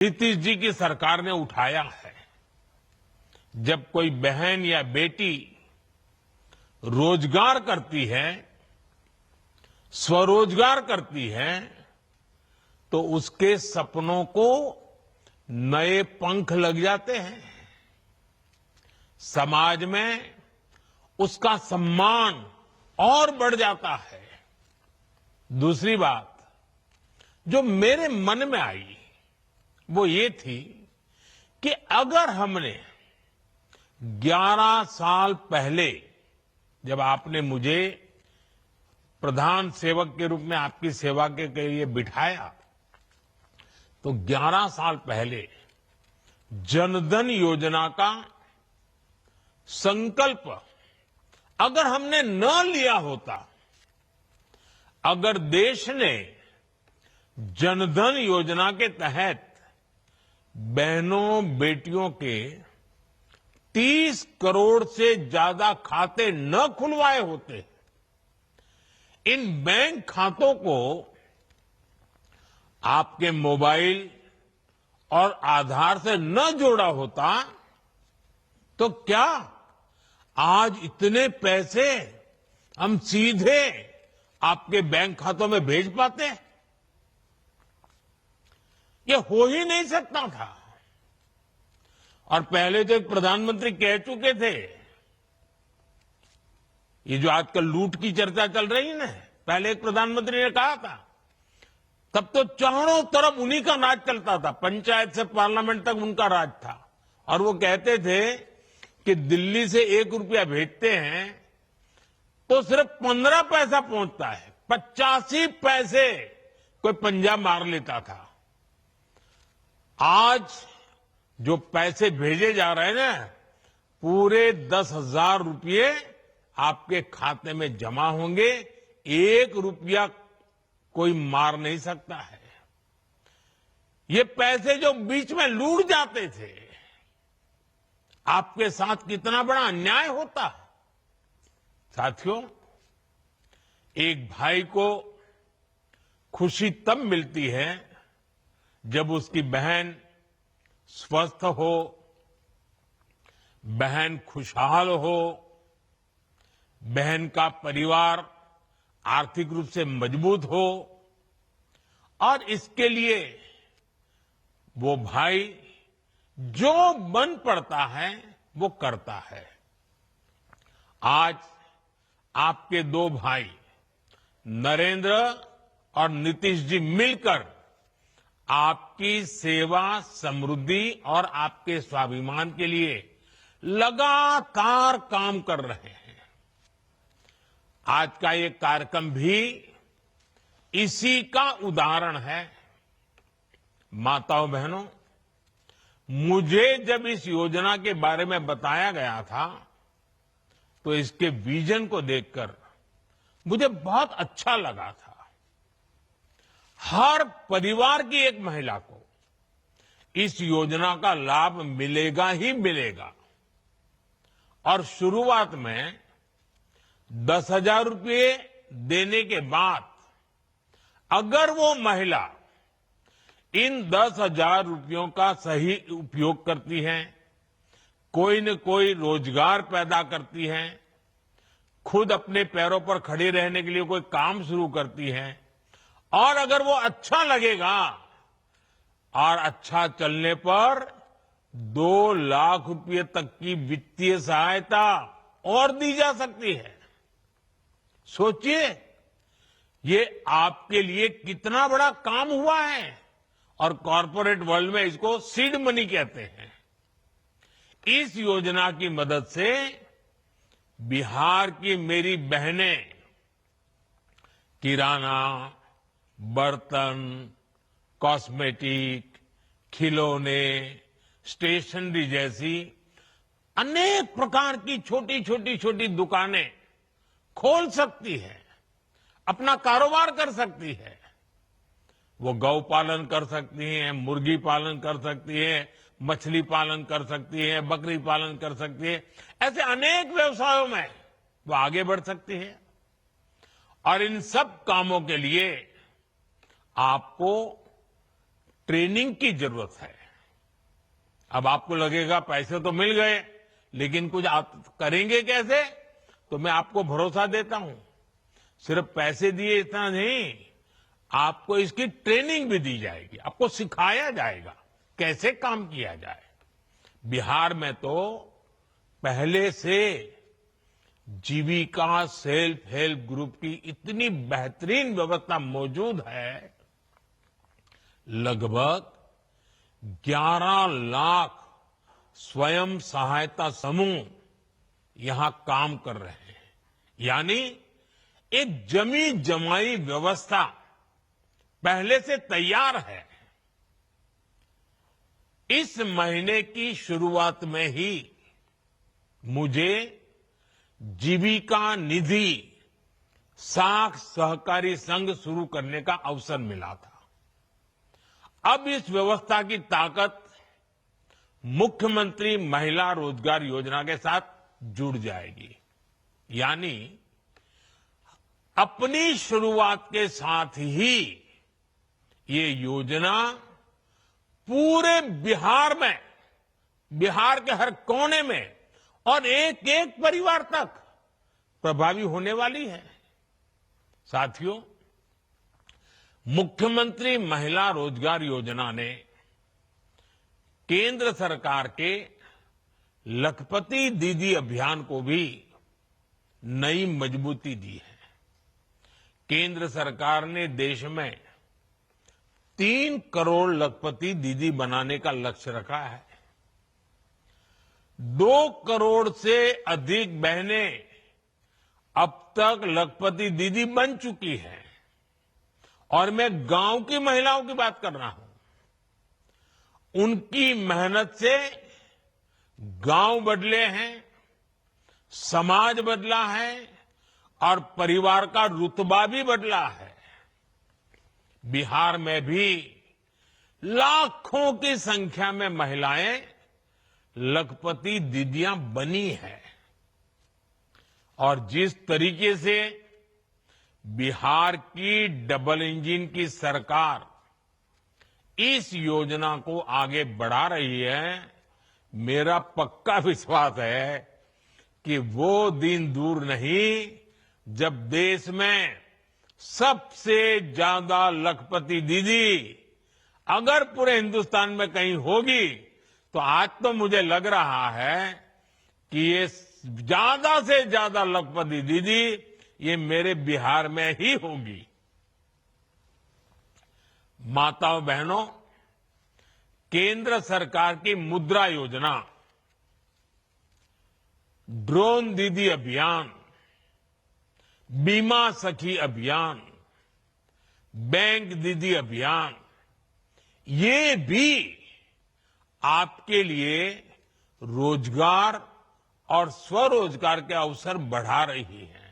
नीतीश जी की सरकार ने उठाया है। जब कोई बहन या बेटी रोजगार करती है, स्वरोजगार करती है, तो उसके सपनों को नए पंख लग जाते हैं। समाज में उसका सम्मान और बढ़ जाता है। दूसरी बात जो मेरे मन में आई वो ये थी कि अगर हमने 11 साल पहले जब आपने मुझे प्रधान सेवक के रूप में आपकी सेवा के लिए बिठाया, तो 11 साल पहले जनधन योजना का संकल्प अगर हमने न लिया होता, अगर देश ने जनधन योजना के तहत बहनों बेटियों के 30 करोड़ से ज्यादा खाते न खुलवाए होते, इन बैंक खातों को आपके मोबाइल और आधार से न जोड़ा होता, तो क्या आज इतने पैसे हम सीधे आपके बैंक खातों में भेज पाते? ये हो ही नहीं सकता था। और पहले तो एक प्रधानमंत्री कह चुके थे, ये जो आजकल लूट की चर्चा चल रही है ना, पहले एक प्रधानमंत्री ने कहा था, तब तो चारों तरफ उन्हीं का राज चलता था, पंचायत से पार्लियामेंट तक उनका राज था। और वो कहते थे कि दिल्ली से 1 रुपया भेजते हैं तो सिर्फ 15 पैसा पहुंचता है, 85 पैसे कोई पंजाब मार लेता था। आज जो पैसे भेजे जा रहे हैं ना, पूरे 10,000 रुपये आपके खाते में जमा होंगे। 1 रुपया कोई मार नहीं सकता है। ये पैसे जो बीच में लूट जाते थे, आपके साथ कितना बड़ा अन्याय होता है। साथियों, एक भाई को खुशी तब मिलती है जब उसकी बहन स्वस्थ हो, बहन खुशहाल हो, बहन का परिवार आर्थिक रूप से मजबूत हो, और इसके लिए वो भाई जो बन पड़ता है वो करता है। आज आपके 2 भाई नरेंद्र और नीतीश जी मिलकर आपकी सेवा, समृद्धि और आपके स्वाभिमान के लिए लगातार काम कर रहे हैं। आज का ये कार्यक्रम भी इसी का उदाहरण है। माताओं बहनों, मुझे जब इस योजना के बारे में बताया गया था, तो इसके विजन को देखकर मुझे बहुत अच्छा लगा था। हर परिवार की एक महिला को इस योजना का लाभ मिलेगा ही मिलेगा। और शुरुआत में 10,000 रुपये देने के बाद अगर वो महिला इन 10,000 रुपयों का सही उपयोग करती है, कोई न कोई रोजगार पैदा करती है, खुद अपने पैरों पर खड़े रहने के लिए कोई काम शुरू करती है, और अगर वो अच्छा लगेगा और अच्छा चलने पर 2 लाख रुपये तक की वित्तीय सहायता और दी जा सकती है। सोचिए, ये आपके लिए कितना बड़ा काम हुआ है। और कॉरपोरेट वर्ल्ड में इसको सीड मनी कहते हैं। इस योजना की मदद से बिहार की मेरी बहनें किराना, बर्तन, कॉस्मेटिक, खिलौने, स्टेशनरी जैसी अनेक प्रकार की छोटी दुकानें खोल सकती है, अपना कारोबार कर सकती है। वो गौ पालन कर सकती हैं, मुर्गी पालन कर सकती है, मछली पालन कर सकती है, बकरी पालन कर सकती है। ऐसे अनेक व्यवसायों में वो आगे बढ़ सकती है। और इन सब कामों के लिए आपको ट्रेनिंग की जरूरत है। अब आपको लगेगा पैसे तो मिल गए, लेकिन कुछ आप करेंगे कैसे? तो मैं आपको भरोसा देता हूं, सिर्फ पैसे दिए इतना नहीं, आपको इसकी ट्रेनिंग भी दी जाएगी, आपको सिखाया जाएगा कैसे काम किया जाए। बिहार में तो पहले से जीविका सेल्फ हेल्प ग्रुप की इतनी बेहतरीन व्यवस्था मौजूद है, लगभग 11 लाख स्वयं सहायता समूह यहां काम कर रहे हैं। यानी एक जमी जमाई व्यवस्था पहले से तैयार है। इस महीने की शुरुआत में ही मुझे जीविका निधि साख सहकारी संघ शुरू करने का अवसर मिला था। अब इस व्यवस्था की ताकत मुख्यमंत्री महिला रोजगार योजना के साथ जुड़ जाएगी। यानी अपनी शुरुआत के साथ ही ये योजना पूरे बिहार में, बिहार के हर कोने में और एक एक परिवार तक प्रभावी होने वाली है। साथियों, मुख्यमंत्री महिला रोजगार योजना ने केंद्र सरकार के लखपति दीदी अभियान को भी नई मजबूती दी है। केंद्र सरकार ने देश में 3 करोड़ लखपति दीदी बनाने का लक्ष्य रखा है। 2 करोड़ से अधिक बहनें अब तक लखपति दीदी बन चुकी हैं। और मैं गांव की महिलाओं की बात कर रहा हूं। उनकी मेहनत से गांव बदले हैं, समाज बदला है और परिवार का रुतबा भी बदला है। बिहार में भी लाखों की संख्या में महिलाएं लखपति दीदियां बनी हैं। और जिस तरीके से बिहार की डबल इंजन की सरकार इस योजना को आगे बढ़ा रही है, मेरा पक्का विश्वास है कि वो दिन दूर नहीं जब देश में सबसे ज्यादा लखपति दीदी अगर पूरे हिंदुस्तान में कहीं होगी तो आज तो मुझे लग रहा है कि ये ज्यादा से ज्यादा लखपति दीदी ये मेरे बिहार में ही होगी। माताओं बहनों, केंद्र सरकार की मुद्रा योजना, ड्रोन दीदी अभियान, बीमा सखी अभियान, बैंक दीदी अभियान, ये भी आपके लिए रोजगार और स्वरोजगार के अवसर बढ़ा रही है।